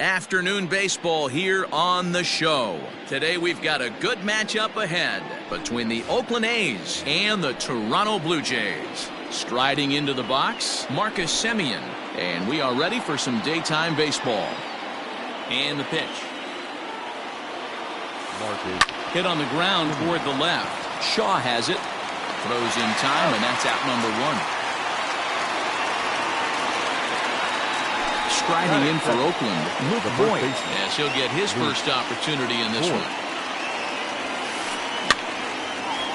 Afternoon baseball here on the show. Today we've got a good matchup ahead between the Oakland A's and the Toronto Blue Jays. Striding into the box, Marcus Semien, and we are ready for some daytime baseball. And the pitch. Hit on the ground toward the left. Shaw has it. Throws in time, and that's out number one. Striding in for Oakland, Luke Boyd. Yes, he'll get his first opportunity in this one.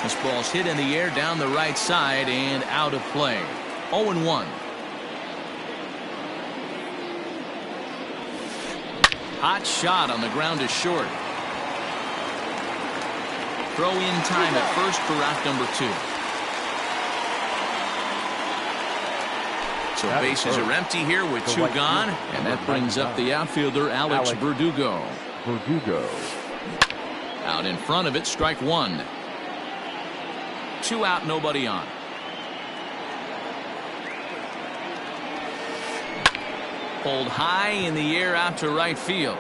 This ball's hit in the air down the right side and out of play. 0-1. Hot shot on the ground is short. Throw in time at first for out number 2. So bases are empty here with 2 gone, and that brings up the outfielder Alex Verdugo. Out in front of it, strike 1. 2 out, nobody on. Pulled high in the air out to right field.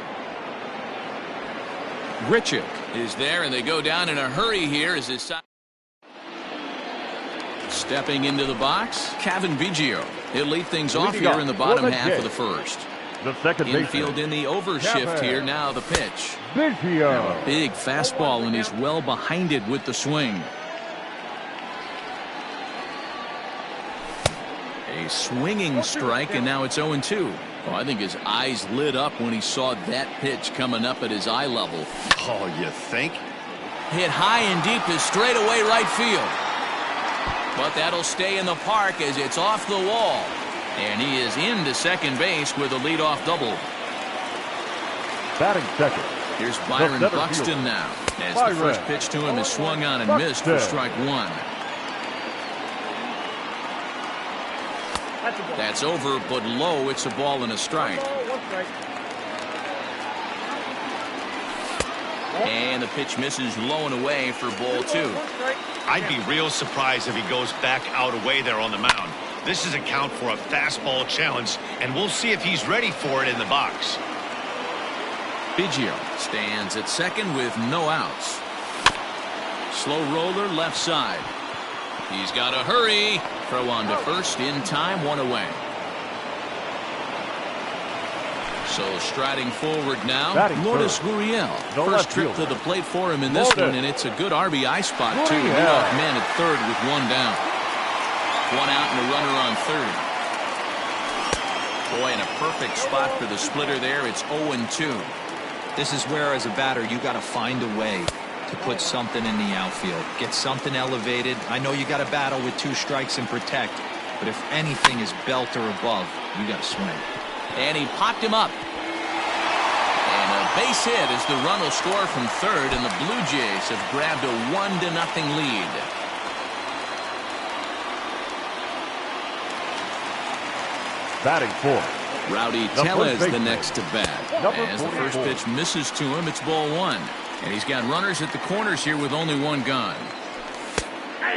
Grichuk is there, and they go down in a hurry here as his side. Stepping into the box, Cavan Biggio. He'll lead things off here in the bottom half of the first. Infield in the overshift here. Now the pitch. Now a big fastball, and he's well behind it with the swing. A swinging strike, and now it's 0-2. Well, I think his eyes lit up when he saw that pitch coming up at his eye level. Oh, you think? Hit high and deep is straightaway right field. But that'll stay in the park as it's off the wall. And he is into second base with a leadoff double. Batting second. Here's Byron Buxton now. As the first pitch to him is swung on and missed for strike 1. That's over, but low. It's a ball and a strike. And the pitch misses low and away for ball 2. I'd be real surprised if he goes back out away there on the mound. This is a count for a fastball challenge, and we'll see if he's ready for it in the box. Biggio stands at second with no outs. Slow roller left side. He's got to hurry. Throw on to first in time, 1 away. So striding forward now, Lourdes Gurriel. First trip to the plate for him in this one, and it's a good RBI spot too. Leadoff man at third with 1 down. 1 out and a runner on third. Boy, in a perfect spot for the splitter there. It's 0-2. This is where, as a batter, you got to find a way to put something in the outfield. Get something elevated. I know you got to battle with 2 strikes and protect, but if anything is belt or above, you got to swing. And he popped him up. And a base hit as the run will score from third, and the Blue Jays have grabbed a 1-0 lead. Batting 4. Rowdy Tellez the next to bat. As the first pitch misses to him, it's ball 1. And he's got runners at the corners here with only 1 gone.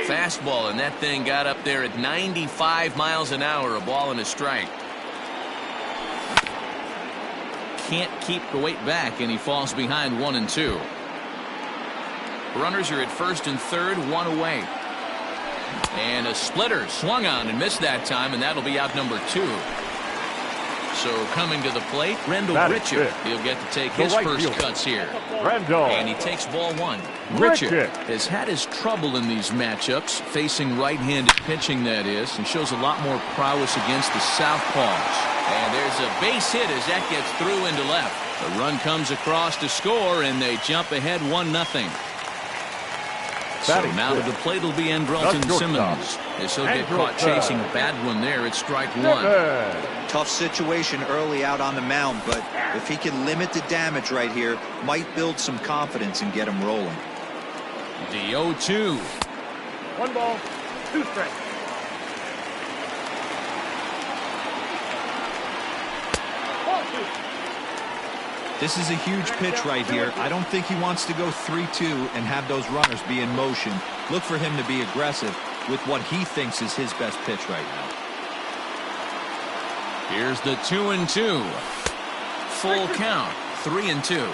Fastball, and that thing got up there at 95 miles an hour, a ball and a strike. Can't keep the weight back, and he falls behind 1-2. Runners are at first and third, 1 away. And a splitter swung on and missed that time, and that'll be out number 2. So coming to the plate, Rendell Grichuk. He'll get to take his first cuts here. And he takes ball 1. Grichuk has had his trouble in these matchups, facing right-handed pitching, that is, and shows a lot more prowess against the southpaws. And there's a base hit as that gets through into left. The run comes across to score, and they jump ahead 1-0. So now to the plate will be Andrelton Simmons. As he'll get caught chasing a bad one there at strike 1. Tough situation early out on the mound, but if he can limit the damage right here, might build some confidence and get him rolling. The 0-2. 1 ball, 2 strikes. This is a huge pitch right here. I don't think he wants to go 3-2 and have those runners be in motion. Look for him to be aggressive with what he thinks is his best pitch right now. Here's the 2-2. full count, 3-2.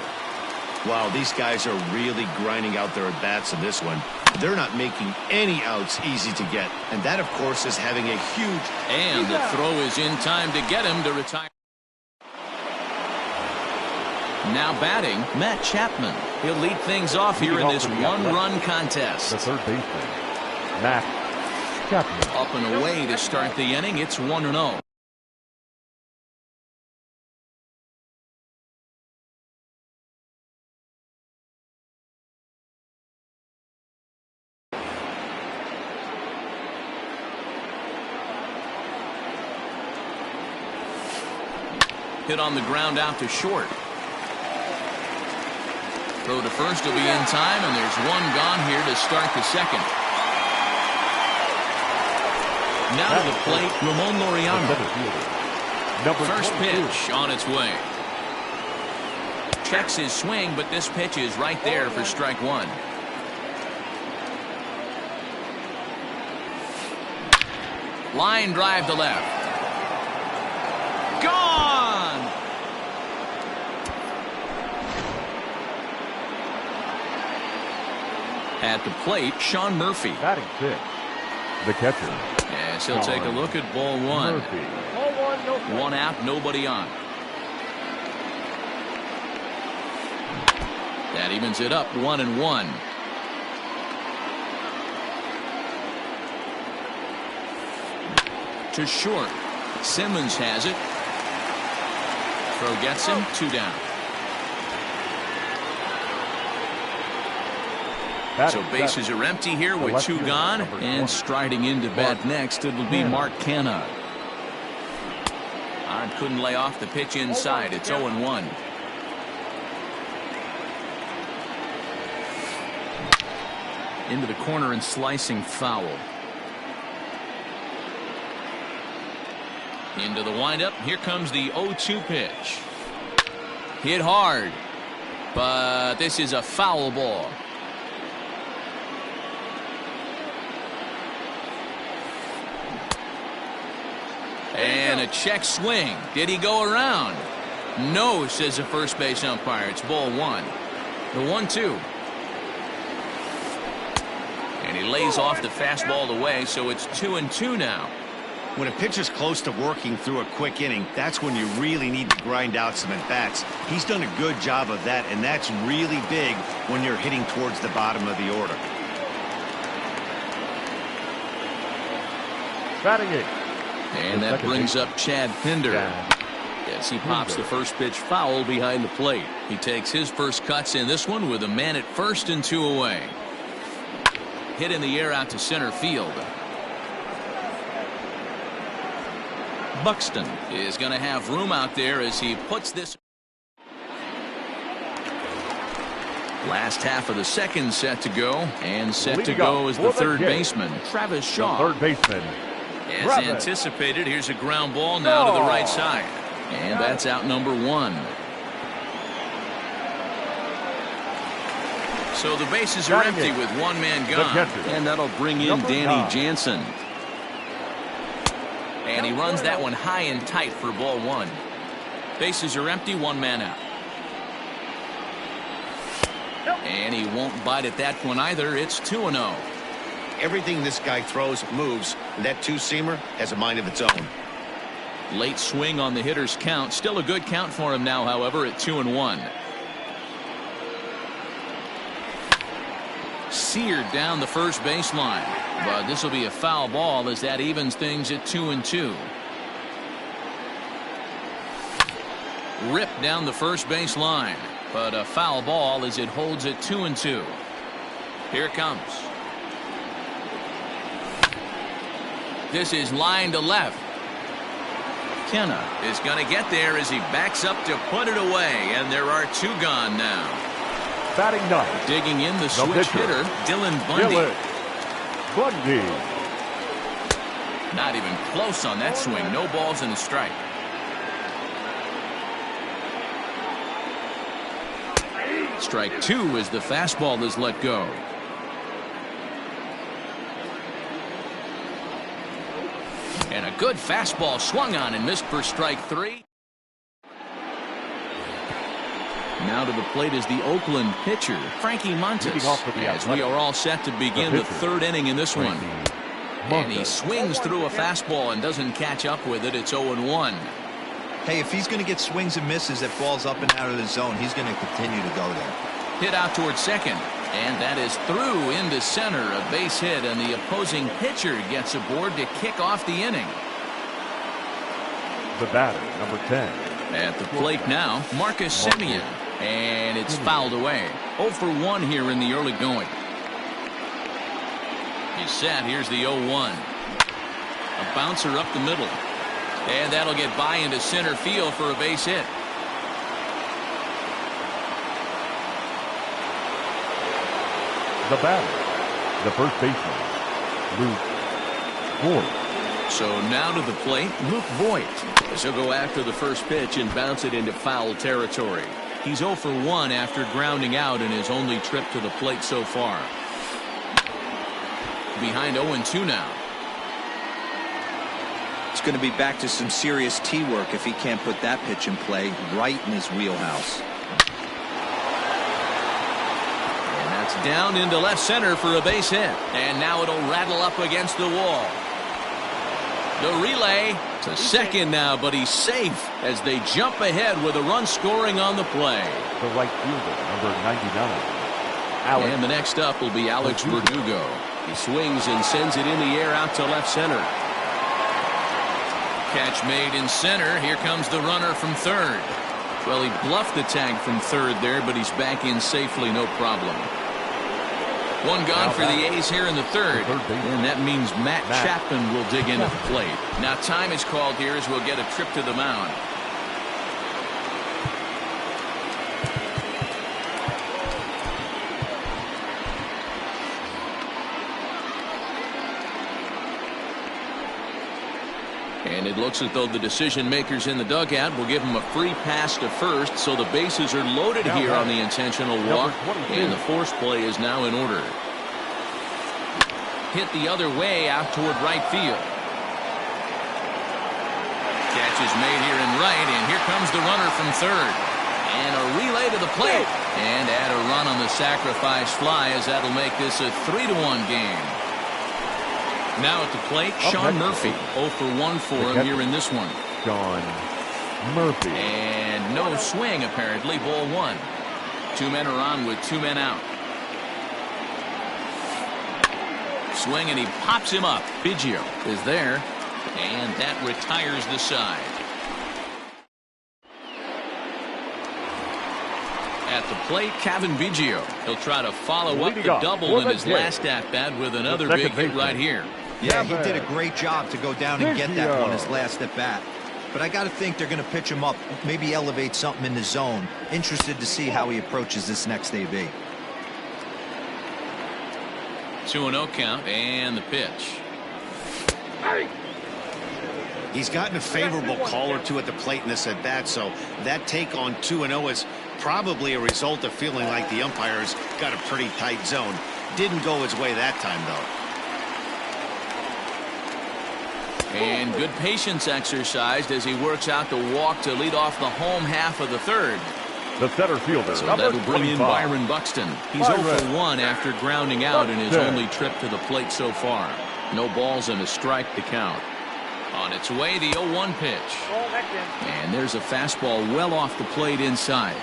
Wow, these guys are really grinding out their at-bats in this one. They're not making any outs easy to get. And that, of course, is having a huge... And the throw is in time to get him to retire. Now batting, Matt Chapman. He'll lead things off here in this one-run contest. The third baseman, Matt Chapman. Up and away to start the inning. It's 1-0. Hit on the ground out to short. Throw to first will be in time, and there's one gone here to start the second. Now to the plate, Ramon Laureano. First pitch on its way. Checks his swing, but this pitch is right there for strike one. Line drive to left. Gone! At the plate, Sean Murphy. Batting fifth, the catcher. Yes, he'll take a look at ball one. Murphy. One out, nobody on. That evens it up, 1-1. To short. Simmons has it. Throw gets him, 2 down. So bases are empty here with 2 gone, and striding into bat next, it will be Mark Canha. Arndt couldn't lay off the pitch inside. It's 0-1. Into the corner and slicing foul. Into the windup. Here comes the 0-2 pitch. Hit hard, but this is a foul ball. And a check swing. Did he go around? No, says the first base umpire. It's ball one. The 1-2. And he lays off the fastball away, so it's 2-2 now. When a pitcher's close to working through a quick inning, that's when you really need to grind out some at-bats. He's done a good job of that, and that's really big when you're hitting towards the bottom of the order. Batting eighth. And that brings up Chad Pinder. Yes, he pops the first pitch foul behind the plate. He takes his first cuts in this one with a man at first and 2 away. Hit in the air out to center field. Buxton is going to have room out there as he puts this. Last half of the second set to go, and set to go is the third baseman, Travis Shaw. Third baseman. As anticipated, here's a ground ball now to the right side. And that's out number 1. So the bases are empty with 1 man gone. And that'll bring in Danny Jansen. And he runs that one high and tight for ball 1. Bases are empty, 1 man out. And he won't bite at that one either. It's 2-0. Everything this guy throws moves. That 2-seamer has a mind of its own. Late swing on the hitter's count. Still a good count for him now, however, at 2-1. Seared down the first baseline. But this will be a foul ball as that evens things at 2-2. Ripped down the first baseline. But a foul ball as it holds at 2-2. Here it comes. This is line to left. Canha is going to get there as he backs up to put it away, and there are 2 gone now. Batting ninth. Digging in the switch hitter, Dylan Bundy. Not even close on that swing. No balls and a strike. Strike 2 as the fastball is let go. And a good fastball swung on and missed for strike 3. Now to the plate is the Oakland pitcher, Frankie Montes, as we are all set to begin the third inning in this one. And he swings through a fastball and doesn't catch up with it. It's 0-1. Hey, if he's going to get swings and misses that balls up and out of the zone, he's going to continue to go there. Hit out towards second, and that is through into center, a base hit, and the opposing pitcher gets aboard to kick off the inning. The batter, number 10. At the plate now, Marcus Semien, and it's fouled away. 0 for 1 here in the early going. He's set. Here's the 0-1. A bouncer up the middle, and that'll get by into center field for a base hit. The batter, the first baseman, Luke Voigt. So now to the plate, Luke Voigt. He'll go after the first pitch and bounce it into foul territory. He's 0 for 1 after grounding out in his only trip to the plate so far. Behind 0-2 now. It's going to be back to some serious tee work if he can't put that pitch in play right in his wheelhouse. And that's down into left center for a base hit. And now it'll rattle up against the wall. The relay to second now, but he's safe as they jump ahead with a run scoring on the play. The right fielder, number 99. And the next up will be Alex Verdugo. He swings and sends it in the air out to left center. Catch made in center. Here comes the runner from third. Well, he bluffed the tag from third there, but he's back in safely, no problem. One gone for the A's here in the third, and that means Matt Chapman will dig into the plate. Now time is called here as we'll get a trip to the mound. And it looks as though the decision makers in the dugout will give him a free pass to first, so the bases are loaded here on the intentional walk, and the force play is now in order. Hit the other way out toward right field. Catch is made here in right, and here comes the runner from third. And a relay to the plate, and add a run on the sacrifice fly, as that'll make this a 3-1 game. Now at the plate, Sean Murphy. 0 for 1 for him here in this one. Sean Murphy. And no swing, apparently. Ball 1. 2 men are on with 2 men out. Swing, and he pops him up. Biggio is there, and that retires the side. At the plate, Kevin Biggio. He'll try to follow up the double in his last at-bat with another big hit right here. Yeah, he did a great job to go down and get that one his last at bat. But I got to think they're going to pitch him up, maybe elevate something in the zone. Interested to see how he approaches this next AB. 2-0 count, and the pitch. He's gotten a favorable call or two at the plate in this at bat, so that take on 2-0 is probably a result of feeling like the umpires got a pretty tight zone. Didn't go his way that time, though. And good patience exercised as he works out the walk to lead off the home half of the third. The center fielder, so that'll bring in Byron Buxton. He's 0 for 1 after grounding out in his only trip to the plate so far. No balls and a strike to count. On its way, the 0-1 pitch. And there's a fastball well off the plate inside.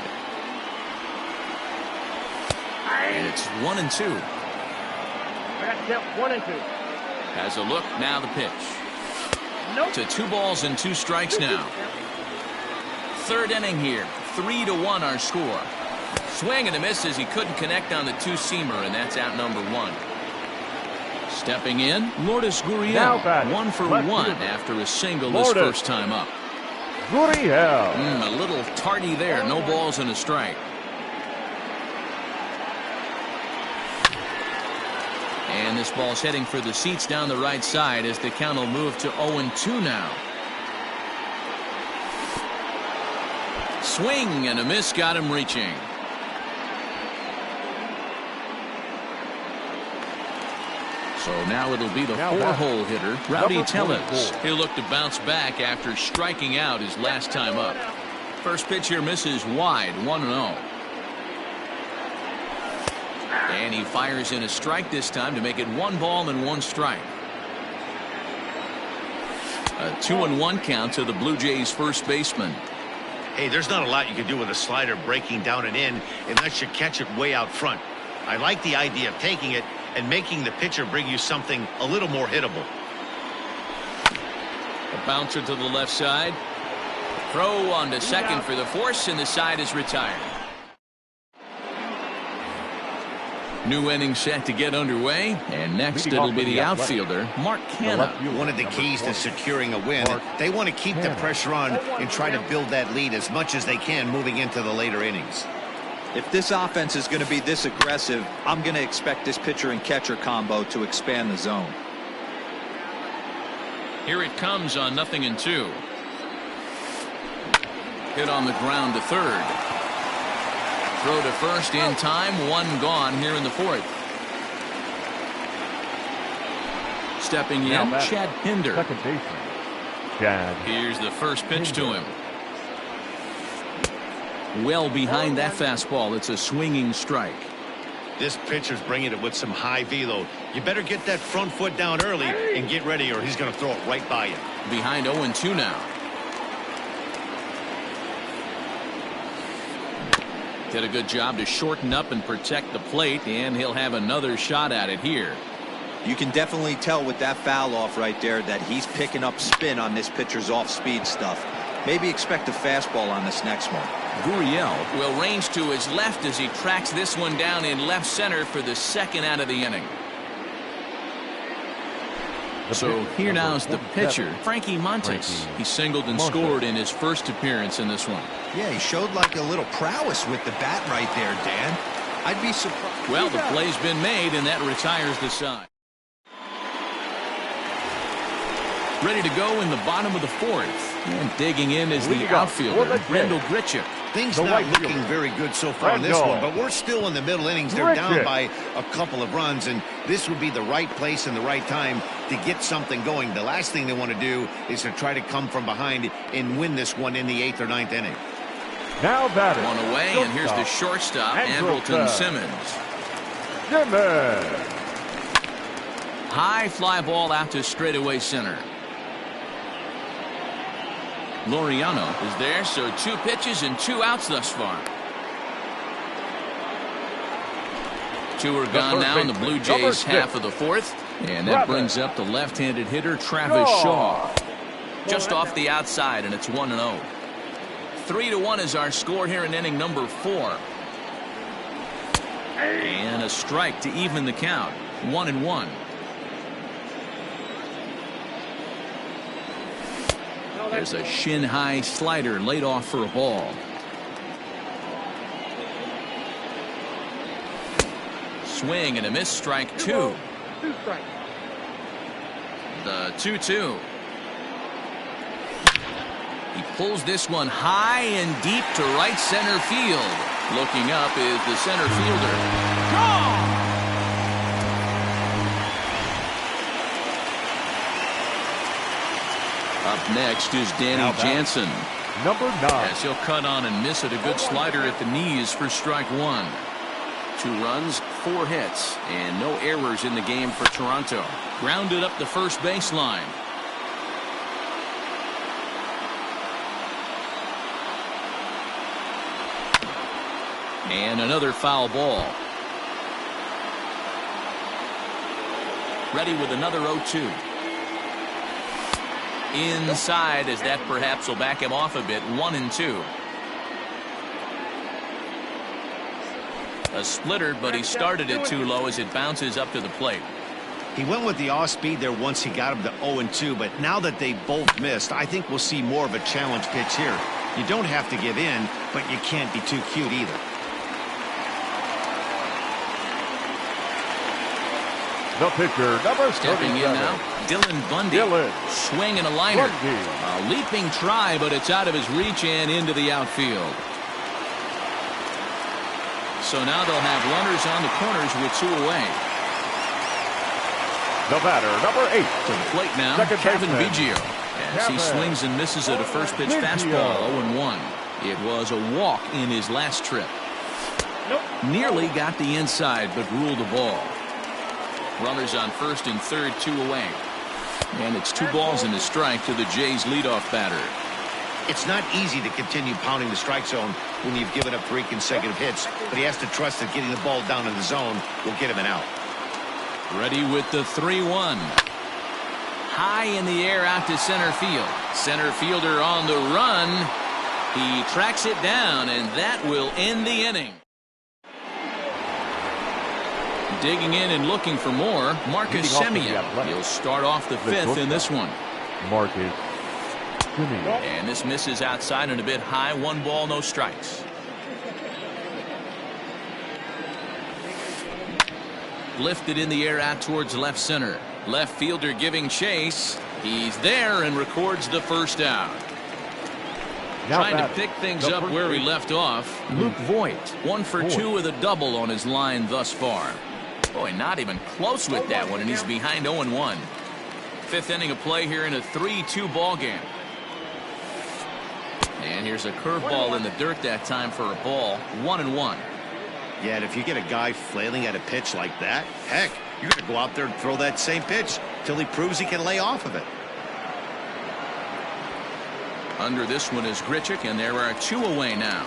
And it's 1-2. Has a look, now the pitch. To 2 balls and 2 strikes now. Third inning here. 3-1 our score. Swing and a miss as he couldn't connect on the two-seamer, and that's out number 1. Stepping in, Lourdes Gurriel. 1 for 1 after a single his first time up. Gurriel. A little tardy there. No balls and a strike. And this ball's heading for the seats down the right side as the count will move to 0-2 now. Swing and a miss, got him reaching. So now it'll be the 4-hole hitter, Rowdy Tellez. He'll look to bounce back after striking out his last time up. First pitch here misses wide, 1-0. And he fires in a strike this time to make it 1 ball and 1 strike. A 2-1 count to the Blue Jays first baseman. Hey, there's not a lot you can do with a slider breaking down and in unless you catch it way out front. I like the idea of taking it and making the pitcher bring you something a little more hittable. A bouncer to the left side. Throw on to second for the force, and the side is retired. New inning set to get underway, and next it'll be the outfielder, Mark Canha. One of the keys to securing a win, they want to keep the pressure on and try to build that lead as much as they can moving into the later innings. If this offense is going to be this aggressive, I'm going to expect this pitcher and catcher combo to expand the zone. Here it comes on 0-2. Hit on the ground to third. Throw to first in time. 1 gone here in the 4th. Stepping in, Chad Pinder. Second baseman, Chad. Here's the first pitch to him. Well behind that fastball. It's a swinging strike. This pitcher's bringing it with some high velo. You better get that front foot down early and get ready, or he's going to throw it right by you. Behind 0-2 now. Did a good job to shorten up and protect the plate, and he'll have another shot at it here. You can definitely tell with that foul off right there that he's picking up spin on this pitcher's off-speed stuff. Maybe expect a fastball on this next one. Gurriel will range to his left as he tracks this one down in left center for the second out of the inning. So here now is the pitcher, Frankie Montes. He singled and scored in his first appearance in this one. Yeah, he showed like a little prowess with the bat right there, Dan. I'd be surprised. Well, the play's been made, and that retires the side. Ready to go in the bottom of the 4th. And digging in is the outfielder, Rendell Grichuk. Things not looking very good so far in this one, but we're still in the middle innings. They're down by a couple of runs, and this would be the right place and the right time to get something going. The last thing they want to do is to try to come from behind and win this one in the 8th or 9th inning. Now batting. One away, and here's the shortstop, Andrelton Simmons. High fly ball out to straightaway center. Laureano is there, so 2 pitches and 2 outs thus far. 2 are gone now in the Blue Jays half of the 4th, and that brings up the left-handed hitter Travis Shaw. Just off the outside, and it's 1-0. 3-1 is our score here in inning number 4. And a strike to even the count. 1-1. There's a shin-high slider laid off for a ball. Swing and a miss, strike 2. The 2-2. He pulls this one high and deep to right center field. Looking up is the center fielder. Gone! Up next is Danny Jansen. Number 9. As he'll cut on and miss it. A good slider at the knees for strike 1. 2 runs, 4 hits, and no errors in the game for Toronto. Grounded up the first baseline. And another foul ball. Ready with another 0-2. Inside, as that perhaps will back him off a bit. 1-2. A splitter, but he started it too low as it bounces up to the plate. He went with the off speed there once he got him to 0-2, but now that they both missed, I think we'll see more of a challenge pitch here. You don't have to give in, but you can't be too cute either. The pitcher, number 37. Stepping in now, Dylan Bundy. Swing and a liner. A leaping try, but it's out of his reach and into the outfield. So now they'll have runners on the corners with 2 away. The batter, number 8. To the plate now, Kevin Biggio. As he swings and misses at a first pitch fastball, 0-1. It was a walk in his last trip. Nearly got the inside, but ruled the ball. Runners on first and third, 2 away. And it's 2 balls and a strike to the Jays' leadoff batter. It's not easy to continue pounding the strike zone when you've given up 3 consecutive hits, but he has to trust that getting the ball down in the zone will get him an out. Ready with the 3-1. High in the air out to center field. Center fielder on the run. He tracks it down, and that will end the inning. Digging in and looking for more, Marcus Semien. He'll start off the 5th in this one. Marcus Semien. And this misses outside and a bit high. 1 ball, no strikes. Lifted in the air out towards left center. Left fielder giving chase. He's there and records the first out. Trying to pick things up where we left off. Luke Voigt, 1 for 2 with a double on his line thus far. Boy, not even close with that one, and he's behind 0-1. 5th inning of play here in a 3-2 ball game. And here's a curveball in the dirt that time for a ball. 1-1. Yeah, and if you get a guy flailing at a pitch like that, heck, you're going to go out there and throw that same pitch till he proves he can lay off of it. Under this one is Grichuk, and there are 2 away now.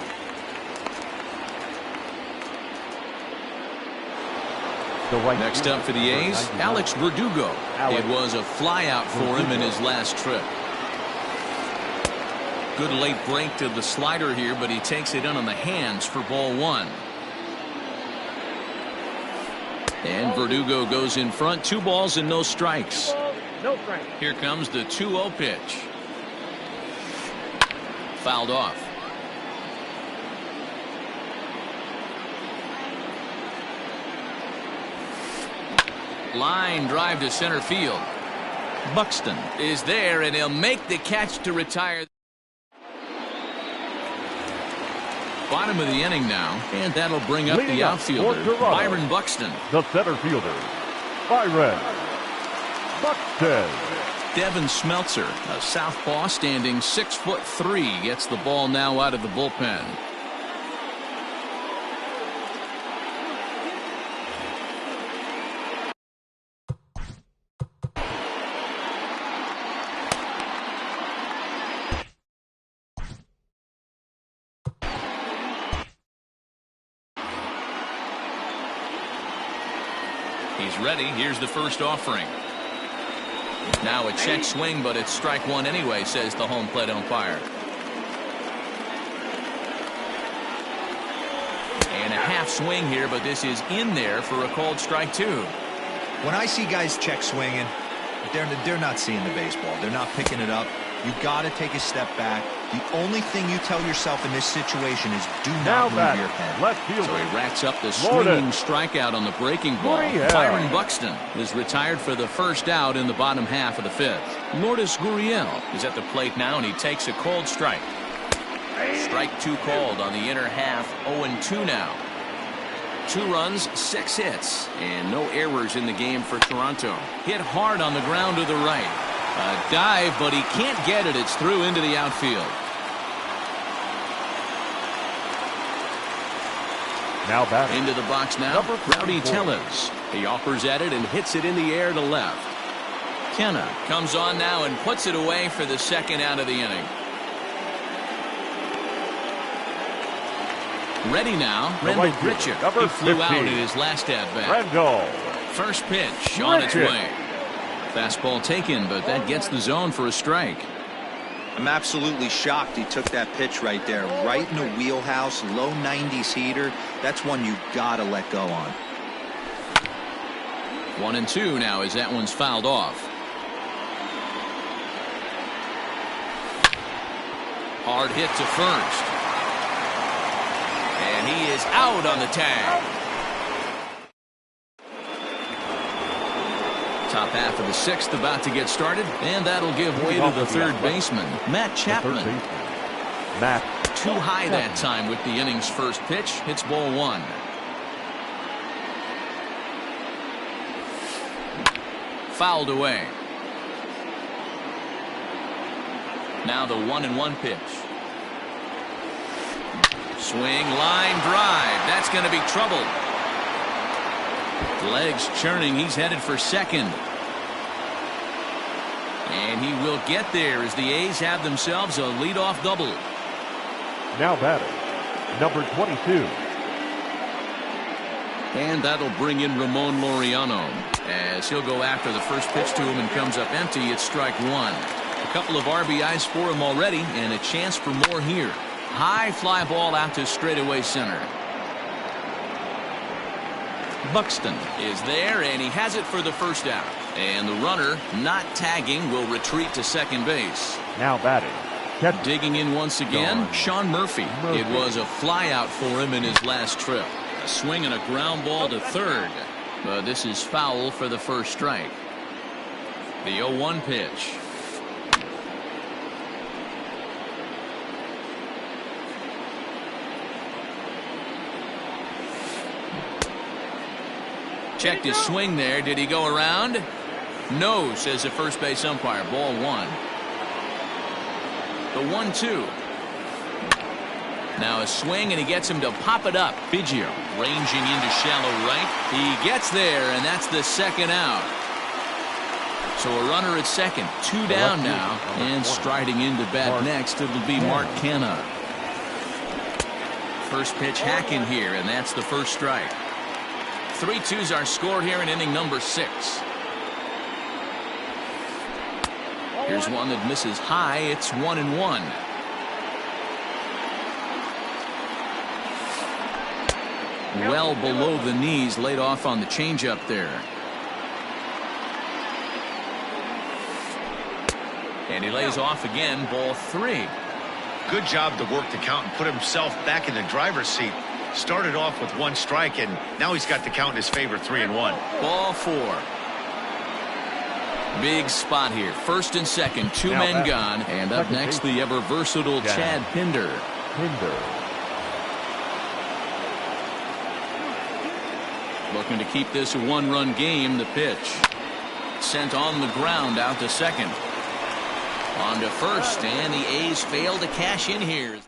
Next up for the A's, Alex Verdugo. It was a flyout for him in his last trip. Good late break to the slider here, but he takes it in on the hands for ball 1. And Verdugo goes in front. 2 balls and no strikes. Here comes the 2-0 pitch. Fouled off. Line drive to center field. Buxton is there, and he'll make the catch to retire. Bottom of the inning now, and that'll bring up the outfielder, Byron Buxton. The center fielder, Byron Buxton. Devin Smeltzer, a southpaw standing 6'3", gets the ball now out of the bullpen. He's ready. Here's the first offering. Now a check swing, but it's strike 1 anyway, says the home plate umpire. And a half swing here, but this is in there for a called strike 2. When I see guys check swinging, they're not seeing the baseball. They're not picking it up. You got to take a step back. The only thing you tell yourself in this situation is do not move your head. So he racks up the swinging strikeout on the breaking ball. Byron Buxton is retired for the first out in the bottom half of the 5th. Lourdes Gurriel is at the plate now, and he takes a called strike. Strike 2 called on the inner half. 0-2 now. 2 runs, 6 hits, and no errors in the game for Toronto. Hit hard on the ground to the right. A dive, but he can't get it. It's through into the outfield. Now back into the box now. Rowdy Tellez. He offers at it and hits it in the air to left. Kenna comes on now and puts it away for the 2nd out of the inning. Ready now, Randall Grichuk. He flew out in his last at-bat. First pitch on its way. Fastball taken, but that gets the zone for a strike. I'm absolutely shocked he took that pitch right there, right in the wheelhouse, low 90s heater. That's one you gotta let go on. 1-2 now as that one's fouled off. Hard hit to first. And he is out on the tag. Top half of the 6th about to get started, and that'll give way to the 3rd baseman, Matt Chapman. Too high that time with the inning's first pitch. Hits ball 1. Fouled away. Now the 1-1 pitch. Swing, line drive. That's going to be trouble. Legs churning. He's headed for second. And he will get there as the A's have themselves a leadoff double. Now batting, number 22. And that'll bring in Ramon Laureano as he'll go after the first pitch to him and comes up empty. It's strike one. A couple of RBIs for him already and a chance for more here. High fly ball out to straightaway center. Buxton is there and he has it for the first out. And the runner not tagging will retreat to second base. Now batting, digging in once again, Sean Murphy. It was a fly out for him in his last trip. A swing and a ground ball to third. But this is foul for the first strike. The 0-1 pitch. Checked his swing there. Did he go around? No, says the first base umpire. Ball one. The 1-2. Now a swing, and he gets him to pop it up. Biggio ranging into shallow right. He gets there, and that's the second out. So a runner at second. Two down now. And striding into bat next, it'll be Mark Canha. First pitch hack in here, and that's the first strike. 3-2's our score here in inning number 6. Here's one that misses high. It's 1-1. Well below the knees, laid off on the changeup there. And he lays off again. Ball 3. Good job to work the count and put himself back in the driver's seat. Started off with 1 strike, and now he's got the count in his favor, 3-1. Ball 4. Big spot here. First and second, two men gone. And up next, the ever versatile Chad Pinder. Looking to keep this a one-run game. The pitch sent on the ground out to second. On to first, and the A's fail to cash in here.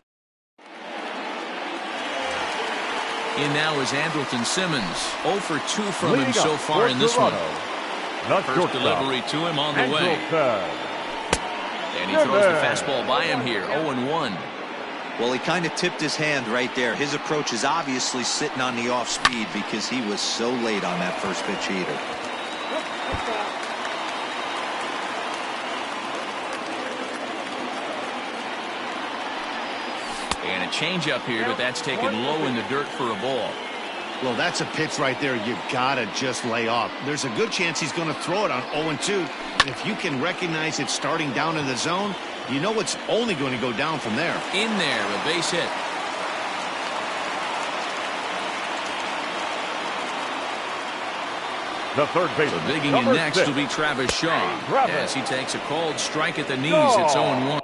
In now is Andrelton Simmons. 0 for 2 from him so far in this one. First delivery to him on the way. And he throws the fastball by him here. 0-1. Well, he kind of tipped his hand right there. His approach is obviously sitting on the off speed because he was so late on that first pitch heater. And a changeup here, but that's taken low in the dirt for a ball. Well, that's a pitch right there you gotta just lay off. There's a good chance he's going to throw it on 0-2. And if you can recognize it starting down in the zone, you know it's only going to go down from there. In there, a base hit. The third baseman. So digging in next will be Travis Shaw. As he takes a called strike at the knees, it's 0-1.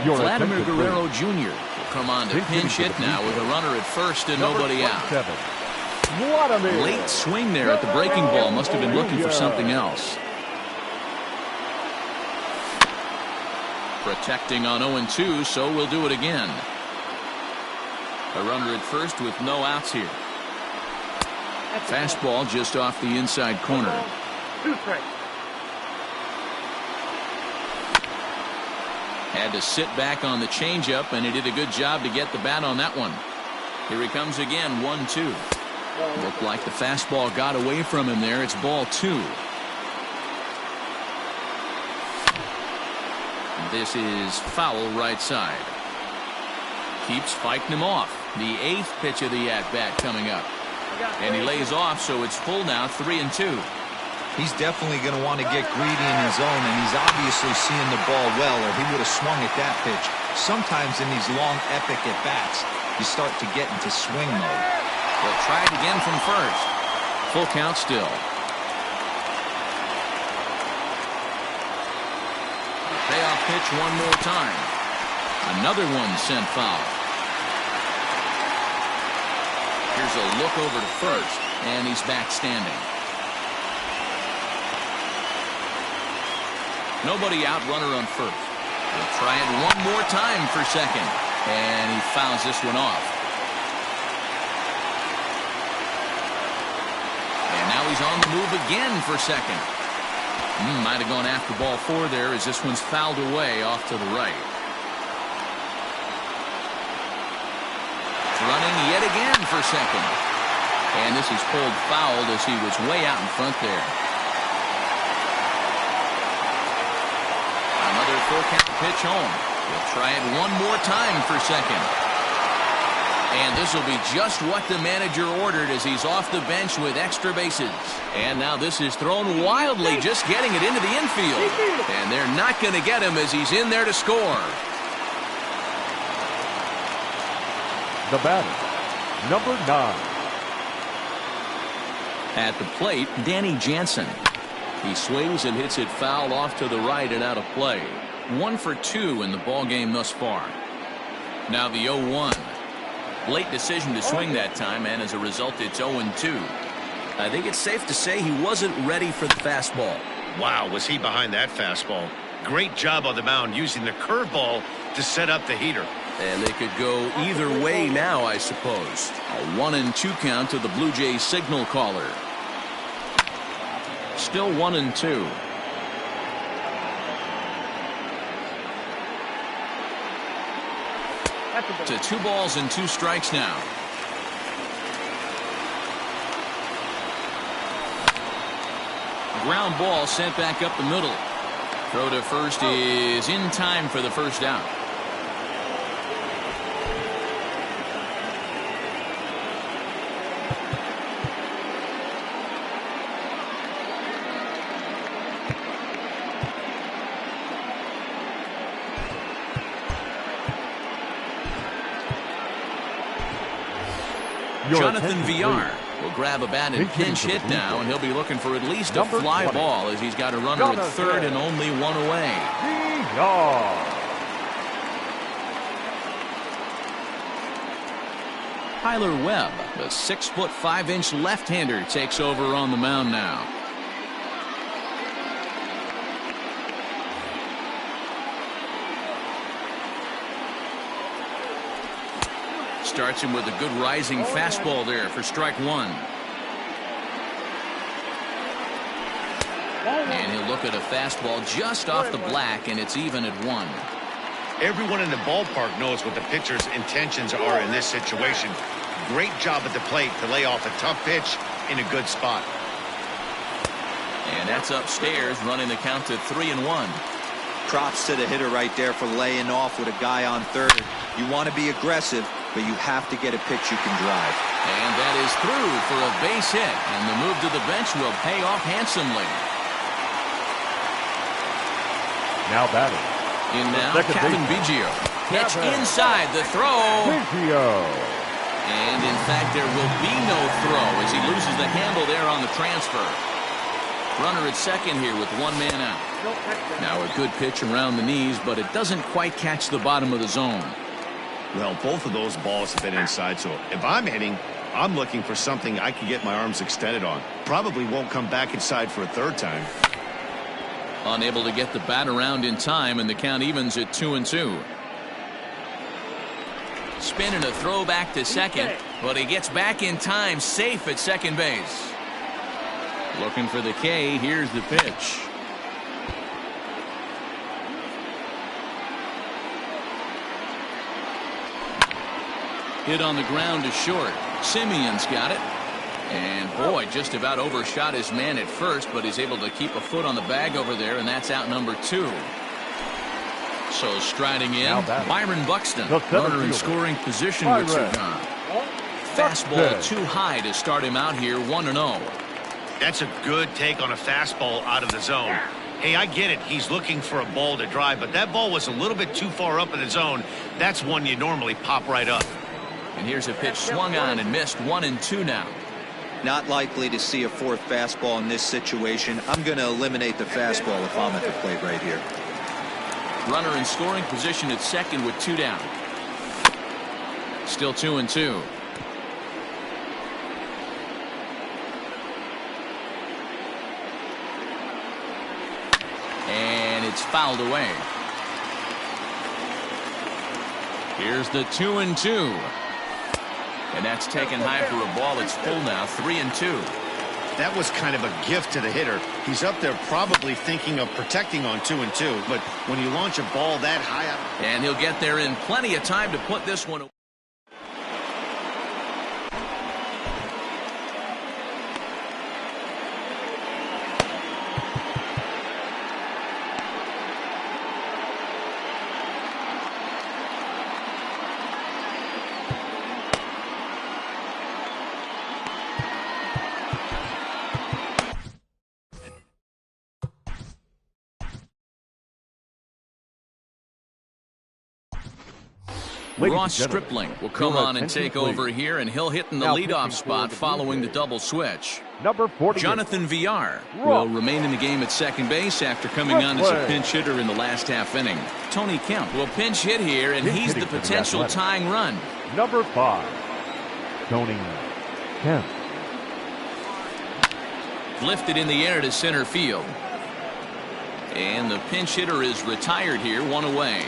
Vladimir Guerrero Jr. will come on to pinch hit now with a runner at first and nobody out. Late swing there at the breaking ball. Must have been looking for something else. Protecting on 0-2, so we'll do it again. A runner at first with no outs here. Fastball just off the inside corner. 2 strikes. Had to sit back on the changeup, and he did a good job to get the bat on that one. Here he comes again, 1-2. Looked like the fastball got away from him there. It's ball 2. This is foul right side. Keeps fighting him off. The 8th pitch of the at-bat coming up. And he lays off, so it's full now, 3-2. He's definitely going to want to get greedy in his zone, and he's obviously seeing the ball well, or he would have swung at that pitch. Sometimes in these long, epic at-bats, you start to get into swing mode. They'll try it again from first. Full count still. Payoff pitch one more time. Another one sent foul. Here's a look over to first, and he's back standing. Nobody out, runner on first. He'll try it one more time for second, and he fouls this one off. And now he's on the move again for second. Might have gone after ball 4 there as this one's fouled away off to the right. Running yet again for second. And this is pulled fouled as he was way out in front there. Another full count pitch home. He'll try it one more time for second. And this will be just what the manager ordered as he's off the bench with extra bases. And now this is thrown wildly, just getting it into the infield. And they're not going to get him as he's in there to score. The batter, number 9. At the plate, Jansen. He swings and hits it foul off to the right and out of play. 1 for 2 in the ball game thus far. Now the 0-1. Late decision to swing that time, and as a result, it's 0-2. I think it's safe to say he wasn't ready for the fastball. Wow, was he behind that fastball. Great job on the mound using the curveball to set up the heater. And they could go either way now, I suppose. A 1-2 count to the Blue Jays signal caller. Still 1-2. To 2 balls and 2 strikes now. Ground ball sent back up the middle. Throw to first is in time for the first out. Jonathan VR will grab a bat and pinch hit now, and he'll be looking for at least a fly ball as he's got a runner at third and only 1 away. Tyler Webb, the 6'5" left-hander, takes over on the mound now. Starts him with a good rising fastball there for strike 1. And he'll look at a fastball just off the black, and it's even at 1. Everyone in the ballpark knows what the pitcher's intentions are in this situation. Great job at the plate to lay off a tough pitch in a good spot. And that's upstairs, running the count to 3-1. Props to the hitter right there for laying off with a guy on third. You want to be aggressive, but you have to get a pitch you can drive. And that is through for a base hit, and the move to the bench will pay off handsomely. Now batting. In now, Kevin Biggio. Pitch inside the throw. Biggio. And in fact, there will be no throw as he loses the handle there on the transfer. Runner at second here with 1 man out. Now a good pitch around the knees, but it doesn't quite catch the bottom of the zone. Well, both of those balls have been inside, so if I'm hitting, I'm looking for something I can get my arms extended on. Probably won't come back inside for a third time. Unable to get the bat around in time, and the count evens at 2-2. Spin and a throw back to second, but he gets back in time, safe at second base. Looking for the K. Here's the pitch. Hit on the ground to short. Simeon's got it. And boy, just about overshot his man at first, but he's able to keep a foot on the bag over there, and that's out number 2. So striding in, Byron Buxton, runner in scoring position with 2 gone. Fastball too high to start him out here, 1-0. That's a good take on a fastball out of the zone. Hey, I get it. He's looking for a ball to drive, but that ball was a little bit too far up in the zone. That's one you normally pop right up. And here's a pitch swung on and missed, 1-2 now. Not likely to see a 4th fastball in this situation. I'm going to eliminate the fastball if I'm at the plate right here. Runner in scoring position at second with 2 down. Still 2-2. And it's fouled away. Here's the 2-2. And that's taken high for a ball. It's full now, 3-2. That was kind of a gift to the hitter. He's up there probably thinking of protecting on 2-2, but when you launch a ball that high up. And he'll get there in plenty of time to put this one away. Ross Stripling will come on and take over here, and he'll hit in the leadoff spot following the double switch. Number 40. Jonathan Villar will remain in the game at second base after coming on as a pinch hitter in the last half inning. Tony Kemp will pinch hit here, and he's the potential tying run. Number 5. Tony Kemp. Lifted in the air to center field. And the pinch hitter is retired here, 1 away.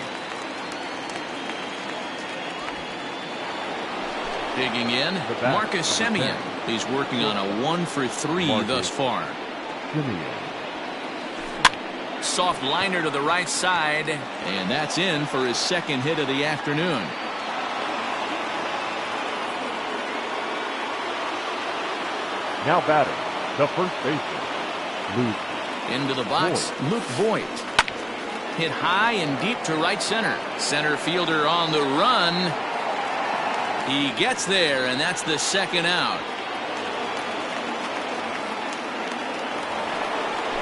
Digging in, Marcus Semien. He's working on a 1-for-3 thus far. Soft liner to the right side, and that's in for his second hit of the afternoon. Now batting, the first baseman, Luke. Into the box, Luke Voigt. Hit high and deep to right center. Center fielder on the run. He gets there, and that's the second out.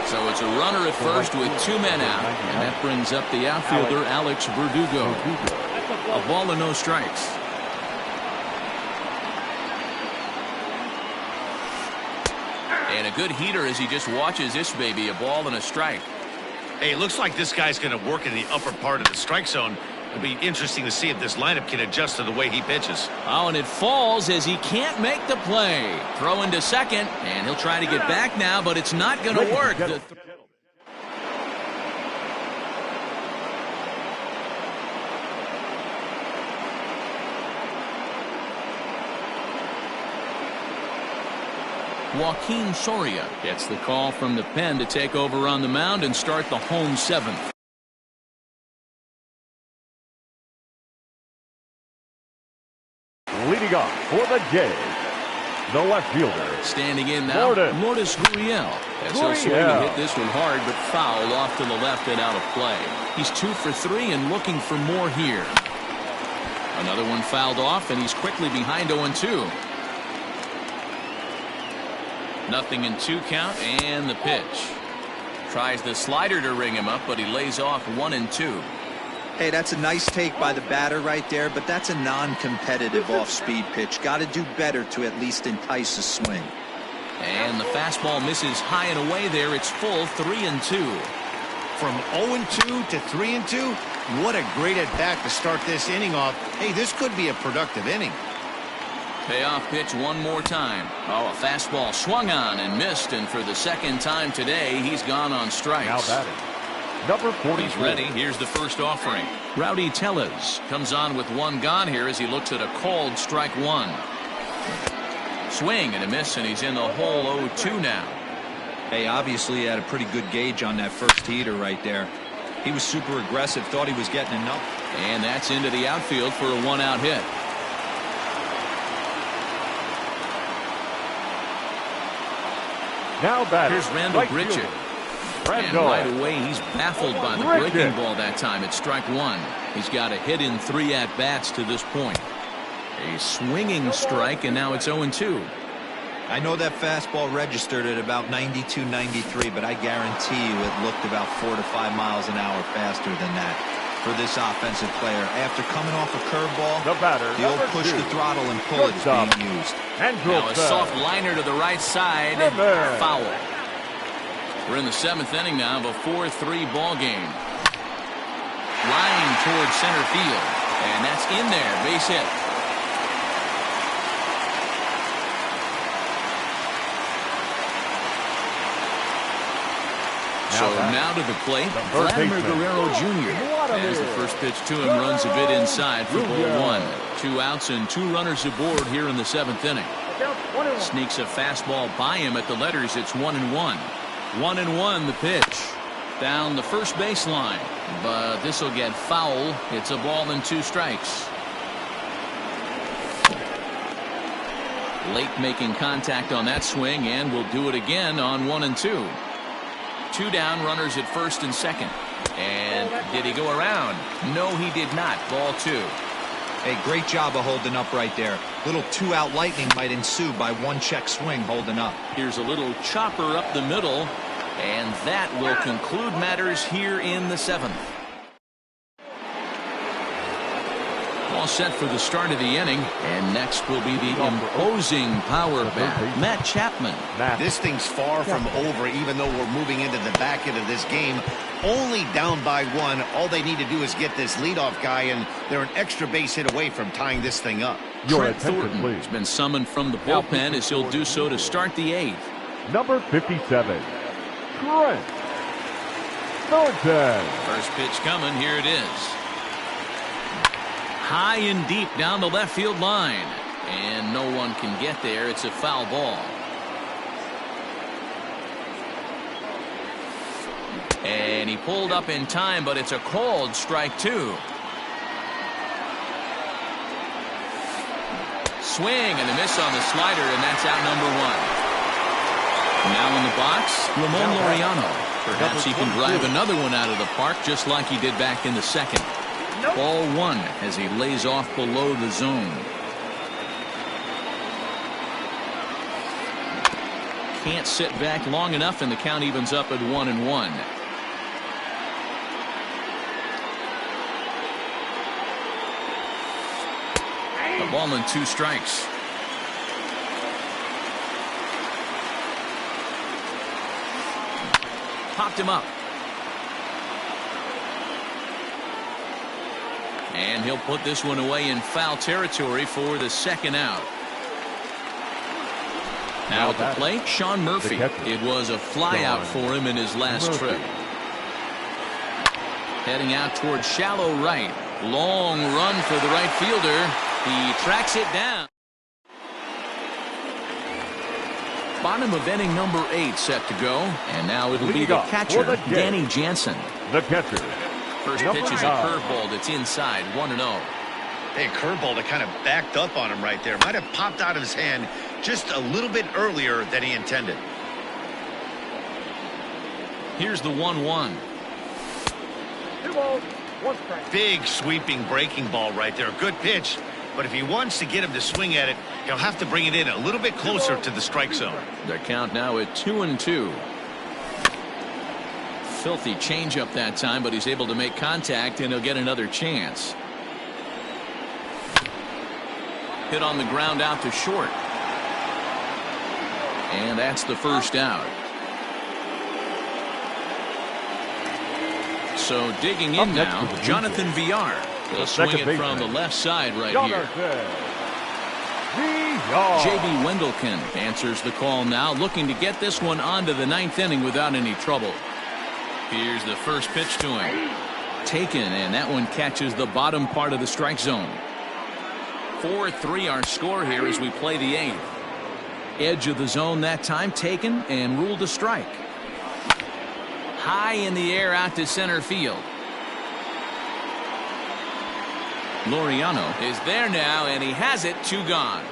So it's a runner at first with 2 men out, and that brings up the outfielder Alex Verdugo. A ball and no strikes. And a good heater as he just watches this baby, a ball and a strike. Hey, it looks like this guy's going to work in the upper part of the strike zone. It'll be interesting to see if this lineup can adjust to the way he pitches. Oh, and it falls as he can't make the play. Throw into second, and he'll try to get back now, but it's not going to work. Joaquin Soria gets the call from the pen to take over on the mound and start the home 7th. Leading off for the Jays, the left fielder. Standing in now, Lourdes Gurriel. As he'll swing and hit this one hard, but foul off to the left and out of play. He's 2 for 3 and looking for more here. Another one fouled off, and he's quickly behind 0-2. 0-2 count, and the pitch. Tries the slider to ring him up, but he lays off 1-2. Hey, that's a nice take by the batter right there, but that's a non-competitive off-speed pitch. Got to do better to at least entice a swing. And the fastball misses high and away there. It's full, 3-2. From 0-2 to 3-2, what a great at-bat to start this inning off. Hey, this could be a productive inning. Payoff pitch one more time. Oh, a fastball swung on and missed, and for the second time today, he's gone on strikes. Now batting, number 40. He's ready. Here's the first offering. Rowdy Tellez comes on with 1 gone here as he looks at a called strike 1. Swing and a miss, and he's in the hole 0-2 now. Hey, obviously he had a pretty good gauge on that first heater right there. He was super aggressive, thought he was getting enough. And that's into the outfield for a 1-out hit. Now batting, here's Randall right Grichuk. And right away, he's baffled by the breaking ball that time. It's strike 1. He's got a hit in 3 at-bats to this point. A swinging strike, and now it's 0-2. I know that fastball registered at about 92, 93, but I guarantee you it looked about 4 to 5 miles an hour faster than that for this offensive player. After coming off a curveball, the old push the throttle and pull is being used. Now a soft liner to the right side. Foul. We're in the 7th inning now of a 4-3 ball game. towards center field. And that's in there. Base hit. So now to the plate, Vladimir Guerrero Jr. As the first pitch to him runs a bit inside for ball one. 2 outs and 2 runners aboard here in the 7th inning. Sneaks a fastball by him at the letters. It's 1-1. 1-1 the pitch. Down the first baseline. But this will get foul. It's a ball and 2 strikes. Late making contact on that swing, and will do it again on 1-2. 2 down, runners at first and second. And did he go around? No, he did not. Ball 2. Hey, great job of holding up right there. Little 2-out lightning might ensue by 1-check swing holding up. Here's a little chopper up the middle, and that will conclude matters here in the 7th. All set for the start of the inning, and next will be the imposing power bat, Matt Chapman. This thing's far from over, even though we're moving into the back end of this game. Only down by 1. All they need to do is get this leadoff guy, and they're an extra base hit away from tying this thing up. Trent Thornton has been summoned from the bullpen as he'll do so to start the 8th. Number 57, Trent Thornton. First pitch coming. Here it is. High and deep down the left field line, and no one can get there. It's a foul ball. And he pulled up in time, but it's a called strike 2. Swing and a miss on the slider, and that's out number 1. Now in the box, Ramon Laureano. Perhaps he can drive another one out of the park just like he did back in the 2nd. Ball 1 as he lays off below the zone. Can't sit back long enough, and the count evens up at 1-1. A ball and 2 strikes. Popped him up. And he'll put this one away in foul territory for the 2nd out. Now at the plate, Sean Murphy. It was a fly out for him in his last trip. Heading out towards shallow right. Long run for the right fielder. He tracks it down. Bottom of inning number 8 set to go. And now it'll be the catcher, Danny Jansen. The catcher. First pitch is a curveball that's inside, 1-0. Hey, a curveball that kind of backed up on him right there. Might have popped out of his hand just a little bit earlier than he intended. Here's the 1-1. 2 balls, 1 strike. Big sweeping breaking ball right there. Good pitch. But if he wants to get him to swing at it, he'll have to bring it in a little bit closer to the strike zone. The count now at 2-2. Filthy changeup that time, but he's able to make contact, and he'll get another chance. Hit on the ground out to short. And that's the first out. So digging in now, Jonathan Villar. He'll swing it from the left side right here. J.B. Wendelken answers the call now, looking to get this one onto the 9th inning without any trouble. Here's the first pitch to him. Taken, and that one catches the bottom part of the strike zone. 4-3 our score here as we play the 8th. Edge of the zone that time, taken and ruled a strike. High in the air out to center field. Laureano is there now, and he has it. 2 gone.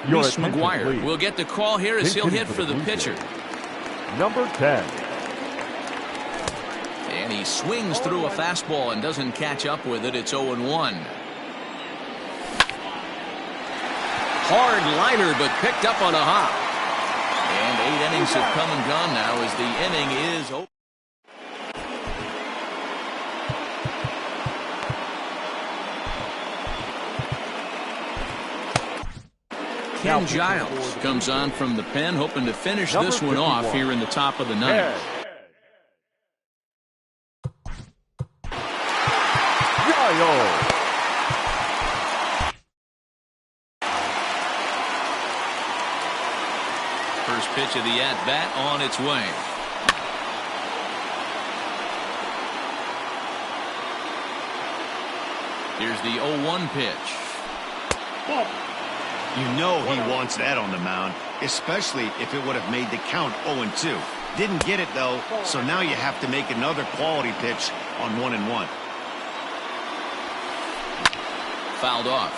Reese McGuire will get the call here as he'll hit for the pitcher. Number 10. And he swings through a fastball and doesn't catch up with it. It's 0-1. Hard liner, but picked up on a hop. And 8 innings have come and gone now as the inning is over. Ken Giles comes on from the pen, hoping to finish this one off here in the top of the ninth. First pitch of the at-bat on its way. Here's the 0-1 pitch. You know he wants that on the mound, especially if it would have made the count 0-2. Didn't get it, though, so now you have to make another quality pitch on 1-1. Fouled off.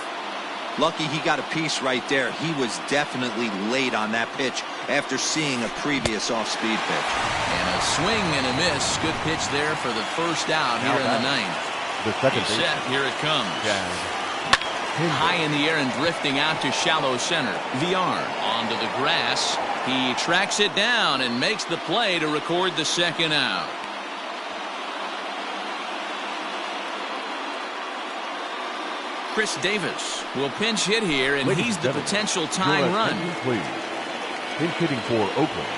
Lucky he got a piece right there. He was definitely late on that pitch after seeing a previous off-speed pitch. And a swing and a miss. Good pitch there for the first out here in the ninth. The second He's set. Here it comes. Yeah. High in the air and drifting out to shallow center. VR onto the grass. He tracks it down and makes the play to record the second out. Chris Davis will pinch hit here, and he's the potential tying run. Please. Pinch hitting for Oakland.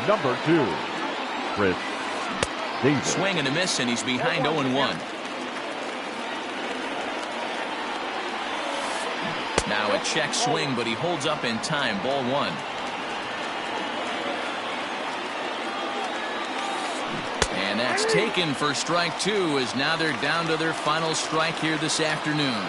Number 2, Chris Davis. Swing and a miss, and he's behind 0-1. Now a check swing, but he holds up in time. Ball 1. And that's taken for strike 2, as now they're down to their final strike here this afternoon.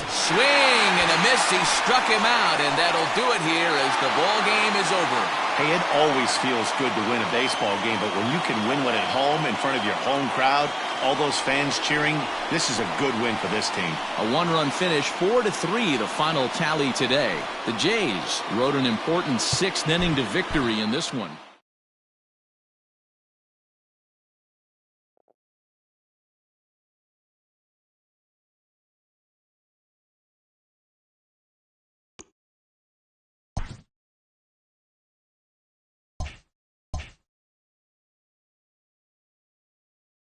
Swing and a miss. He struck him out, and that'll do it here as the ball game is over. Hey, it always feels good to win a baseball game, but when you can win one at home in front of your home crowd, all those fans cheering, this is a good win for this team. A one-run finish, 4-3, the final tally today. The Jays rode an important 6th inning to victory in this one.